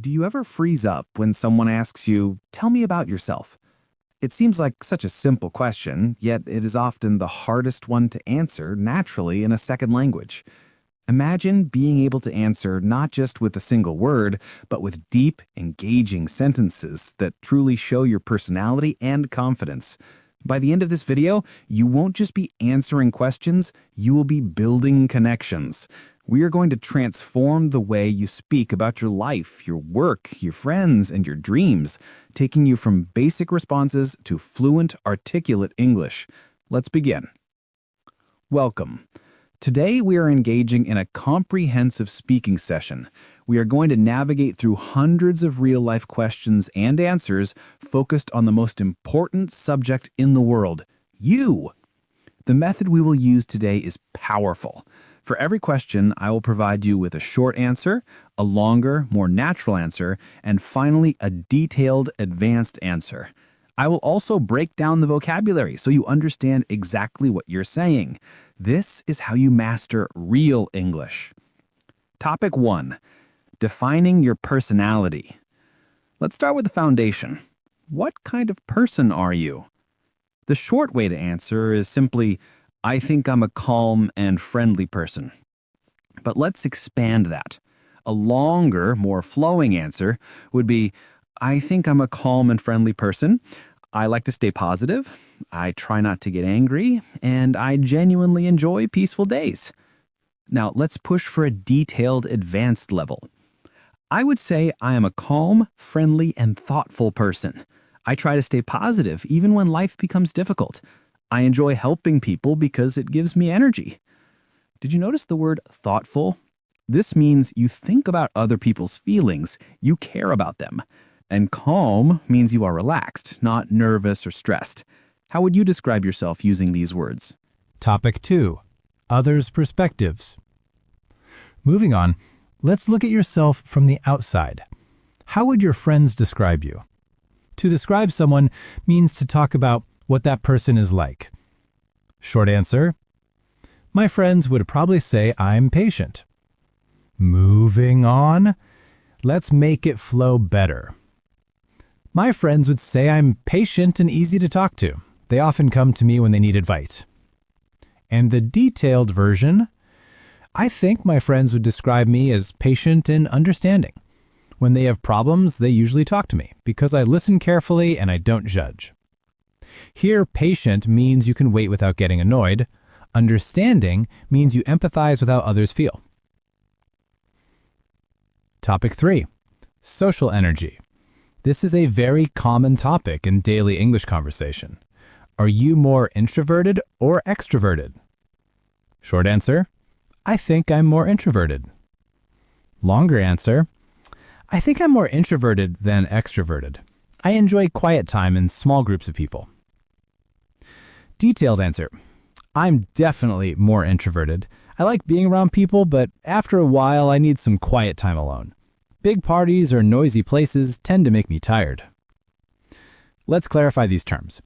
Do you ever freeze up when someone asks you, "Tell me about yourself"? It seems like such a simple question, yet it is often the hardest one to answer naturally in a second language. Imagine being able to answer not just with a single word, but with deep, engaging sentences that truly show your personality and confidence. By the end of this video, you won't just be answering questions, you will be building connections. We are going to transform the way you speak about your life, your work, your friends, and your dreams, taking you from basic responses to fluent, articulate English. Let's begin. Welcome. Today we are engaging in a comprehensive speaking session. We are going to navigate through hundreds of real-life questions and answers focused on the most important subject in the world, you. The method we will use today is powerful. For every question, I will provide you with a short answer, a longer, more natural answer, and finally a detailed, advanced answer. I will also break down the vocabulary so you understand exactly what you're saying. This is how you master real English. Topic 1. Defining your personality. Let's start with the foundation. What kind of person are you? The short way to answer is simply, I think I'm a calm and friendly person. But let's expand that. A longer, more flowing answer would be, I think I'm a calm and friendly person. I like to stay positive. I try not to get angry, and I genuinely enjoy peaceful days. Now, let's push for a detailed, advanced level. I would say I am a calm, friendly, and thoughtful person. I try to stay positive even when life becomes difficult. I enjoy helping people because it gives me energy. Did you notice the word thoughtful? This means you think about other people's feelings, you care about them. And calm means you are relaxed, not nervous or stressed. How would you describe yourself using these words? Topic 2. Others' perspectives. Moving on, let's look at yourself from the outside. How would your friends describe you? To describe someone means to talk about what that person is like. Short answer, my friends would probably say I'm patient. Moving on, let's make it flow better. My friends would say I'm patient and easy to talk to. They often come to me when they need advice. And the detailed version, I think my friends would describe me as patient and understanding. When they have problems, they usually talk to me because I listen carefully and I don't judge. Here, patient means you can wait without getting annoyed. Understanding means you empathize with how others feel. Topic 3. Social energy. This is a very common topic in daily English conversation. Are you more introverted or extroverted? Short answer, I think I'm more introverted. Longer answer, I think I'm more introverted than extroverted. I enjoy quiet time in small groups of people. Detailed answer, I'm definitely more introverted. I like being around people, but after a while I need some quiet time alone. Big parties or noisy places tend to make me tired. Let's clarify these terms.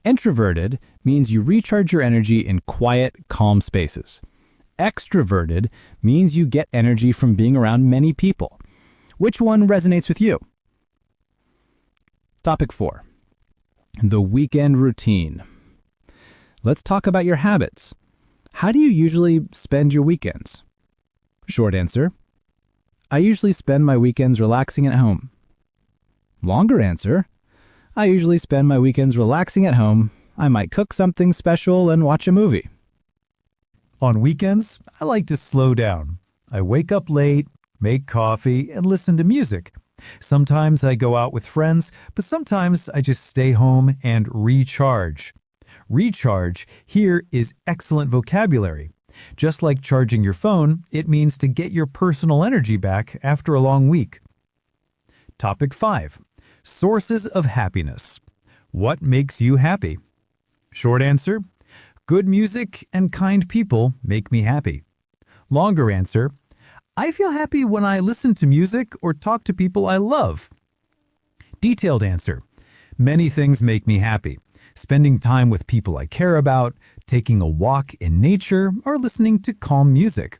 Introverted means you recharge your energy in quiet, calm spaces. Extroverted means you get energy from being around many people. Which one resonates with you? Topic 4. The weekend routine. Let's talk about your habits. How do you usually spend your weekends? Short answer, I usually spend my weekends relaxing at home. Longer answer, I usually spend my weekends relaxing at home. I might cook something special and watch a movie. On weekends, I like to slow down. I wake up late, make coffee, and listen to music. Sometimes I go out with friends, but sometimes I just stay home and recharge. Recharge here is excellent vocabulary. Just like charging your phone, it means to get your personal energy back after a long week. Topic 5. Sources of happiness. What makes you happy? Short answer, good music and kind people make me happy. Longer answer, I feel happy when I listen to music or talk to people I love. Detailed answer, many things make me happy. Spending time with people I care about, taking a walk in nature, or listening to calm music.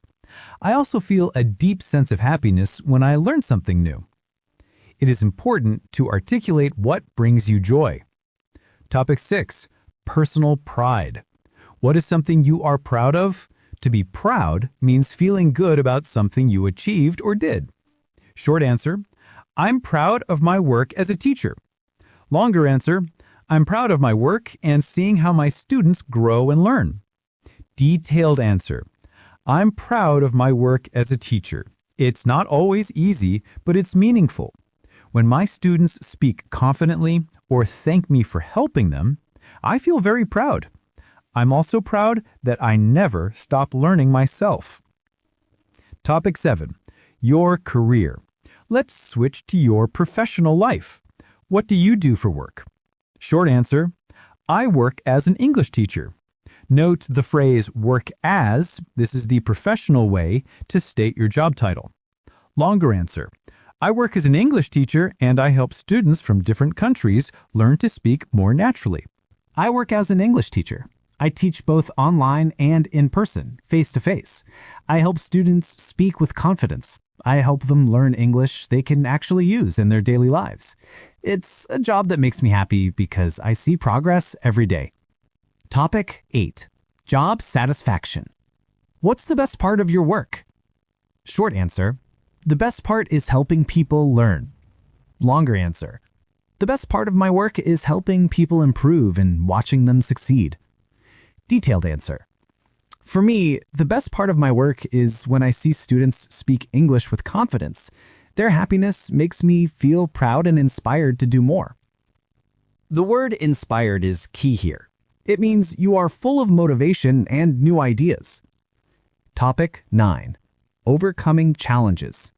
I also feel a deep sense of happiness when I learn something new. It is important to articulate what brings you joy. Topic 6. Personal pride. What is something you are proud of? To be proud means feeling good about something you achieved or did. Short answer, I'm proud of my work as a teacher. Longer answer, I'm proud of my work and seeing how my students grow and learn. Detailed answer, I'm proud of my work as a teacher. It's not always easy, but it's meaningful. When my students speak confidently or thank me for helping them, I feel very proud. I'm also proud that I never stop learning myself. Topic 7. Your career. Let's switch to your professional life. What do you do for work? Short answer, I work as an English teacher. Note the phrase work as. This is the professional way to state your job title. Longer answer, I work as an English teacher and I help students from different countries learn to speak more naturally. I work as an English teacher. I teach both online and in person, face-to-face. I help students speak with confidence. I help them learn English they can actually use in their daily lives. It's a job that makes me happy because I see progress every day. Topic 8. Job satisfaction. What's the best part of your work? Short answer, the best part is helping people learn. Longer answer, the best part of my work is helping people improve and watching them succeed. Detailed answer, for me, the best part of my work is when I see students speak English with confidence. Their happiness makes me feel proud and inspired to do more. The word inspired is key here. It means you are full of motivation and new ideas. Topic 9. Overcoming challenges.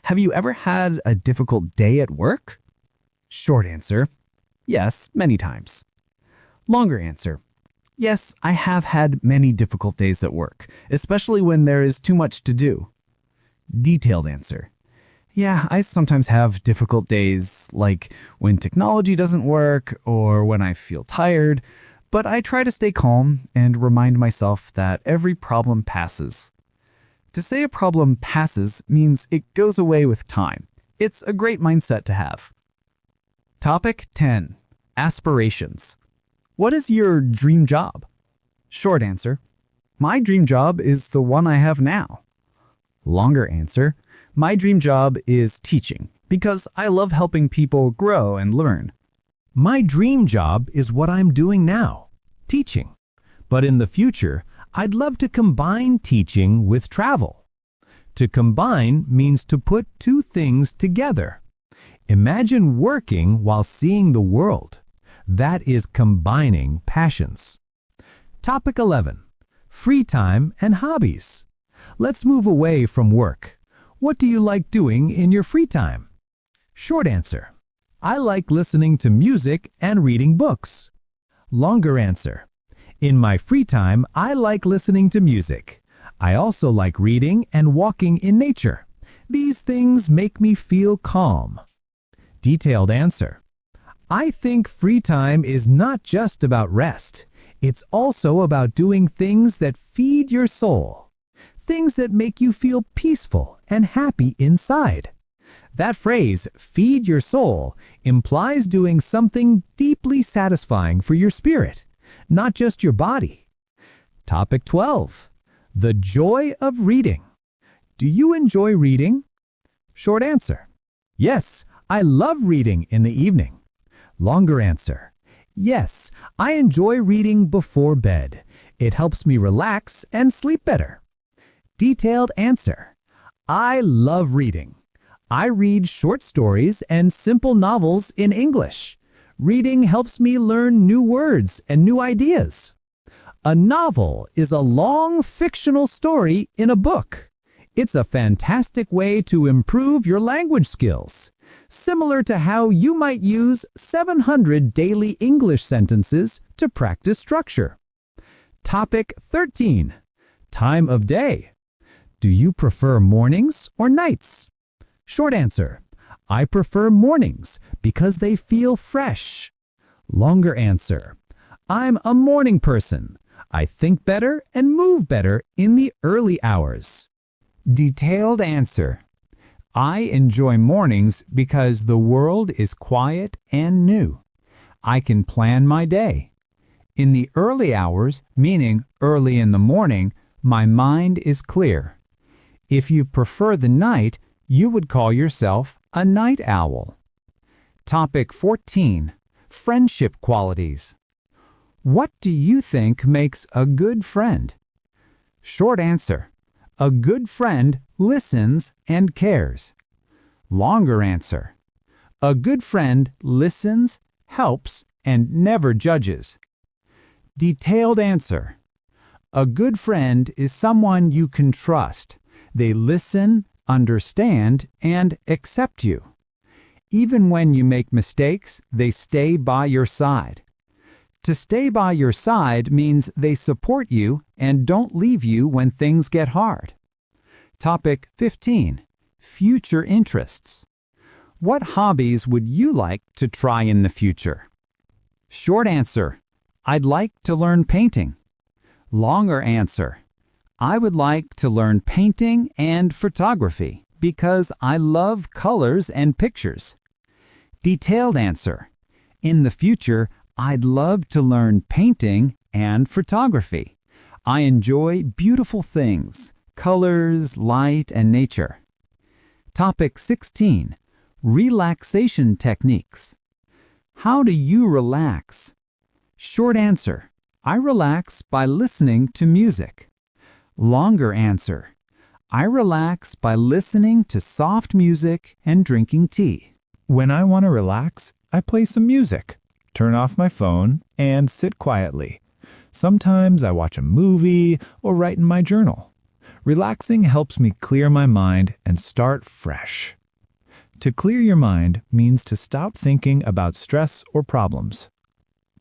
Have you ever had a difficult day at work? Short answer, yes, many times. Longer answer, yes, I have had many difficult days at work, especially when there is too much to do. Detailed answer, yeah, I sometimes have difficult days, like when technology doesn't work or when I feel tired, but I try to stay calm and remind myself that every problem passes. To say a problem passes means it goes away with time. It's a great mindset to have. Topic 10. Aspirations. What is your dream job? Short answer, my dream job is the one I have now. Longer answer, my dream job is teaching because I love helping people grow and learn. My dream job is what I'm doing now, teaching. But in the future, I'd love to combine teaching with travel. To combine means to put two things together. Imagine working while seeing the world. That is combining passions. Topic 11. Free time and hobbies. Let's move away from work. What do you like doing in your free time? Short answer, I like listening to music and reading books. Longer answer, in my free time, I like listening to music. I also like reading and walking in nature. These things make me feel calm. Detailed answer, I think free time is not just about rest. It's also about doing things that feed your soul. Things that make you feel peaceful and happy inside. That phrase, feed your soul, implies doing something deeply satisfying for your spirit, not just your body. Topic 12. The joy of reading. Do you enjoy reading? Short answer, yes, I love reading in the evening. Longer answer, yes, I enjoy reading before bed. It helps me relax and sleep better. Detailed answer, I love reading. I read short stories and simple novels in English. Reading helps me learn new words and new ideas. A novel is a long fictional story in a book. It's a fantastic way to improve your language skills, similar to how you might use 700 daily English sentences to practice structure. Topic 13. Time of day. Do you prefer mornings or nights? Short answer, I prefer mornings because they feel fresh. Longer answer, I'm a morning person. I think better and move better in the early hours. Detailed answer, I enjoy mornings because the world is quiet and new. I can plan my day. In the early hours, meaning early in the morning, my mind is clear. If you prefer the night, you would call yourself a night owl. Topic 14. Friendship qualities. What do you think makes a good friend? Short answer. A good friend listens and cares. Longer answer. A good friend listens, helps, and never judges. Detailed answer. A good friend is someone you can trust. They listen, understand, and accept you. Even when you make mistakes, they stay by your side. To stay by your side means they support you and don't leave you when things get hard. Topic 15. Future interests. What hobbies would you like to try in the future? Short answer. I'd like to learn painting. Longer answer. I would like to learn painting and photography because I love colors and pictures. Detailed answer. In the future, I'd love to learn painting and photography. I enjoy beautiful things, colors, light, and nature. Topic 16. Relaxation techniques. How do you relax? Short answer. I relax by listening to music. Longer answer. I relax by listening to soft music and drinking tea. When I want to relax, I play some music, turn off my phone, and sit quietly. Sometimes I watch a movie or write in my journal. Relaxing helps me clear my mind and start fresh. To clear your mind means to stop thinking about stress or problems.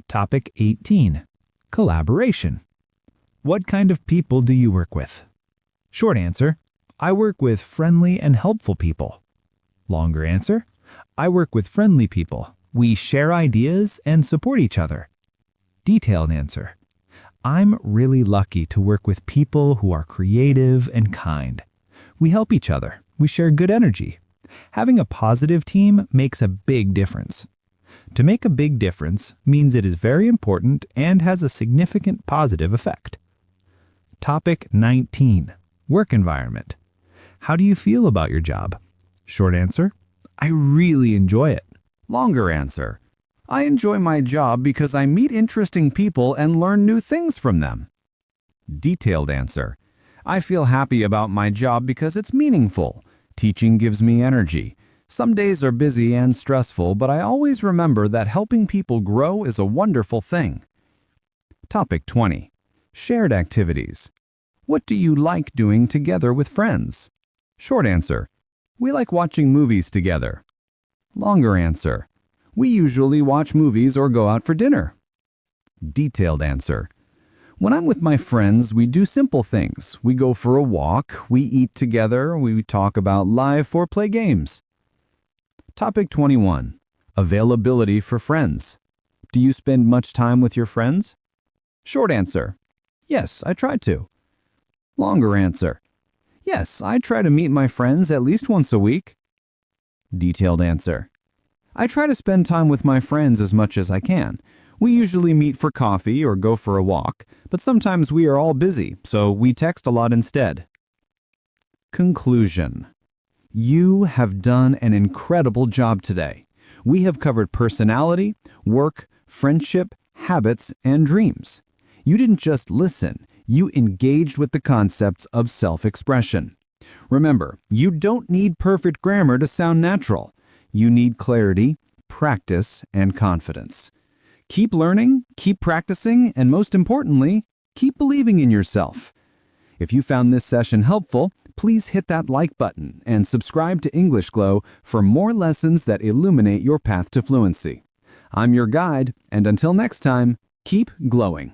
Topic 18. Collaboration. What kind of people do you work with? Short answer. I work with friendly and helpful people. Longer answer. I work with friendly people. We share ideas and support each other. Detailed answer. I'm really lucky to work with people who are creative and kind. We help each other. We share good energy. Having a positive team makes a big difference. To make a big difference means it is very important and has a significant positive effect. Topic 19. Work environment. How do you feel about your job? Short answer. I really enjoy it. Longer answer. I enjoy my job because I meet interesting people and learn new things from them. Detailed answer. I feel happy about my job because it's meaningful. Teaching gives me energy. Some days are busy and stressful, but I always remember that helping people grow is a wonderful thing. Topic 20. Shared activities. What do you like doing together with friends? Short answer. We like watching movies together. Longer answer. We usually watch movies or go out for dinner. Detailed answer. When I'm with my friends, we do simple things. We go for a walk, we eat together, we talk about life or play games. Topic 21. Availability for friends. Do you spend much time with your friends? Short answer. Yes, I try to. Longer answer. Yes, I try to meet my friends at least once a week. Detailed answer. I try to spend time with my friends as much as I can. We usually meet for coffee or go for a walk, but sometimes we are all busy, so we text a lot instead. Conclusion. You have done an incredible job today. We have covered personality, work, friendship, habits, and dreams. You didn't just listen, you engaged with the concepts of self-expression. Remember, you don't need perfect grammar to sound natural. You need clarity, practice, and confidence. Keep learning, keep practicing, and most importantly, keep believing in yourself. If you found this session helpful, please hit that like button and subscribe to English Glow for more lessons that illuminate your path to fluency. I'm your guide, and until next time, keep glowing.